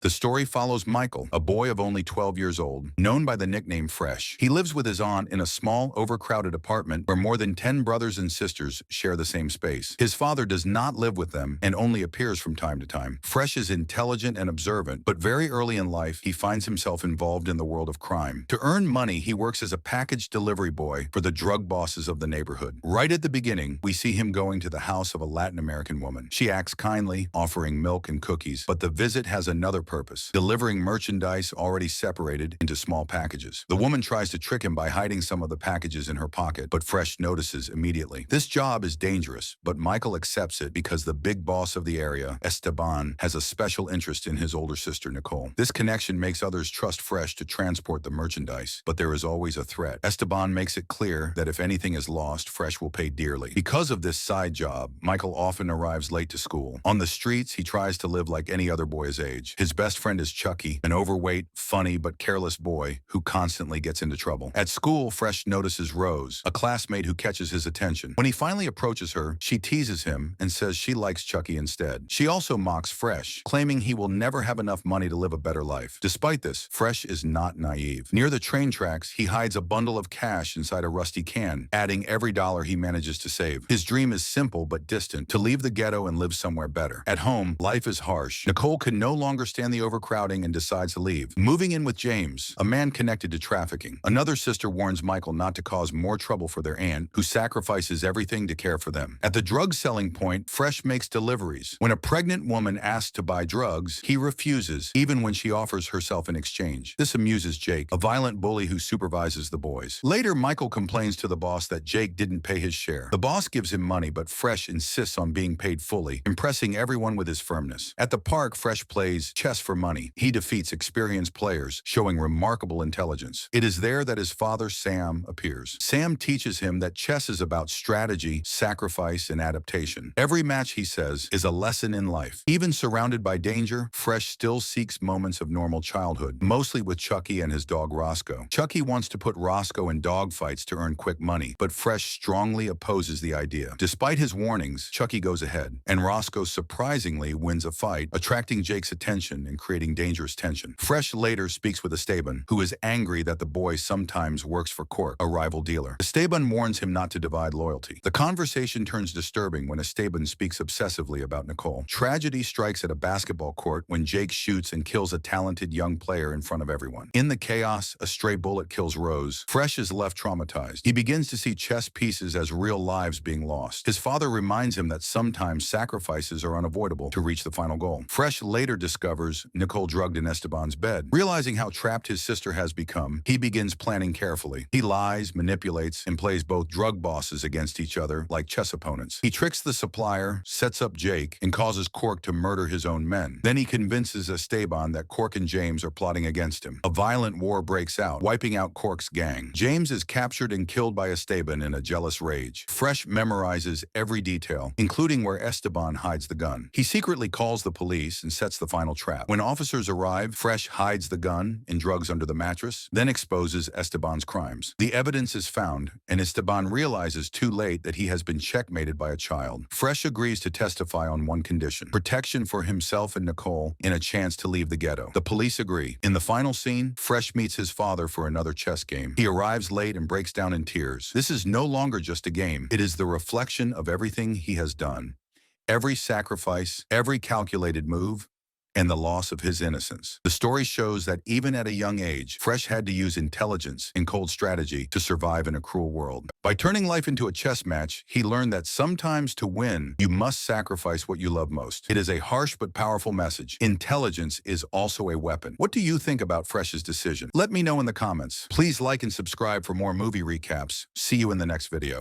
The story follows Michael, a boy of only 12 years old, known by the nickname Fresh. He lives with his aunt in a small, overcrowded apartment where more than 10 brothers and sisters share the same space. His father does not live with them and only appears from time to time. Fresh is intelligent and observant, but very early in life, he finds himself involved in the world of crime. To earn money, he works as a package delivery boy for the drug bosses of the neighborhood. Right at the beginning, we see him going to the house of a Latin American woman. She acts kindly, offering milk and cookies, but the visit has another purpose: delivering merchandise already separated into small packages. The woman tries to trick him by hiding some of the packages in her pocket, but Fresh notices immediately. This job is dangerous, but Michael accepts it because the big boss of the area, Esteban, has a special interest in his older sister, Nicole. This connection makes others trust Fresh to transport the merchandise, but there is always a threat. Esteban makes it clear that if anything is lost, Fresh will pay dearly. Because of this side job, Michael often arrives late to school. On the streets, he tries to live like any other boy his age. His best friend is Chucky, an overweight, funny, but careless boy who constantly gets into trouble. At school, Fresh notices Rose, a classmate who catches his attention. When he finally approaches her, she teases him and says she likes Chucky instead. She also mocks Fresh, claiming he will never have enough money to live a better life. Despite this, Fresh is not naive. Near the train tracks, he hides a bundle of cash inside a rusty can, adding every dollar he manages to save. His dream is simple but distant: to leave the ghetto and live somewhere better. At home, life is harsh. Nicole can no longer stand the overcrowding and decides to leave, moving in with James, a man connected to trafficking. Another sister warns Michael not to cause more trouble for their aunt, who sacrifices everything to care for them. At the drug selling point, Fresh makes deliveries. When a pregnant woman asks to buy drugs, he refuses, even when she offers herself in exchange. This amuses Jake, a violent bully who supervises the boys. Later, Michael complains to the boss that Jake didn't pay his share. The boss gives him money, but Fresh insists on being paid fully, impressing everyone with his firmness. At the park, Fresh plays chess for money. He defeats experienced players, showing remarkable intelligence. It is there that his father, Sam, appears. Sam teaches him that chess is about strategy, sacrifice, and adaptation. Every match, he says, is a lesson in life. Even surrounded by danger, Fresh still seeks moments of normal childhood, mostly with Chucky and his dog Roscoe. Chucky wants to put Roscoe in dogfights to earn quick money, but Fresh strongly opposes the idea. Despite his warnings, Chucky goes ahead, and Roscoe surprisingly wins a fight, attracting Jake's attention and creating dangerous tension. Fresh later speaks with Esteban, who is angry that the boy sometimes works for Cork, a rival dealer. Esteban warns him not to divide loyalty. The conversation turns disturbing when Esteban speaks obsessively about Nicole. Tragedy strikes at a basketball court when Jake shoots and kills a talented young player in front of everyone. In the chaos, a stray bullet kills Rose. Fresh is left traumatized. He begins to see chess pieces as real lives being lost. His father reminds him that sometimes sacrifices are unavoidable to reach the final goal. Fresh later discovers Nicole drugged in Esteban's bed. Realizing how trapped his sister has become, he begins planning carefully. He lies, manipulates, and plays both drug bosses against each other like chess opponents. He tricks the supplier, sets up Jake, and causes Cork to murder his own men. Then he convinces Esteban that Cork and James are plotting against him. A violent war breaks out, wiping out Cork's gang. James is captured and killed by Esteban in a jealous rage. Fresh memorizes every detail, including where Esteban hides the gun. He secretly calls the police and sets the final trap. When officers arrive, Fresh hides the gun and drugs under the mattress, then exposes Esteban's crimes. The evidence is found, and Esteban realizes too late that he has been checkmated by a child. Fresh agrees to testify on one condition: protection for himself and Nicole and a chance to leave the ghetto. The police agree. In the final scene, Fresh meets his father for another chess game. He arrives late and breaks down in tears. This is no longer just a game. It is the reflection of everything he has done. Every sacrifice, every calculated move, and the loss of his innocence. The story shows that even at a young age, Fresh had to use intelligence and cold strategy to survive in a cruel world. By turning life into a chess match, he learned that sometimes to win, you must sacrifice what you love most. It is a harsh but powerful message. Intelligence is also a weapon. What do you think about Fresh's decision? Let me know in the comments. Please like and subscribe for more movie recaps. See you in the next video.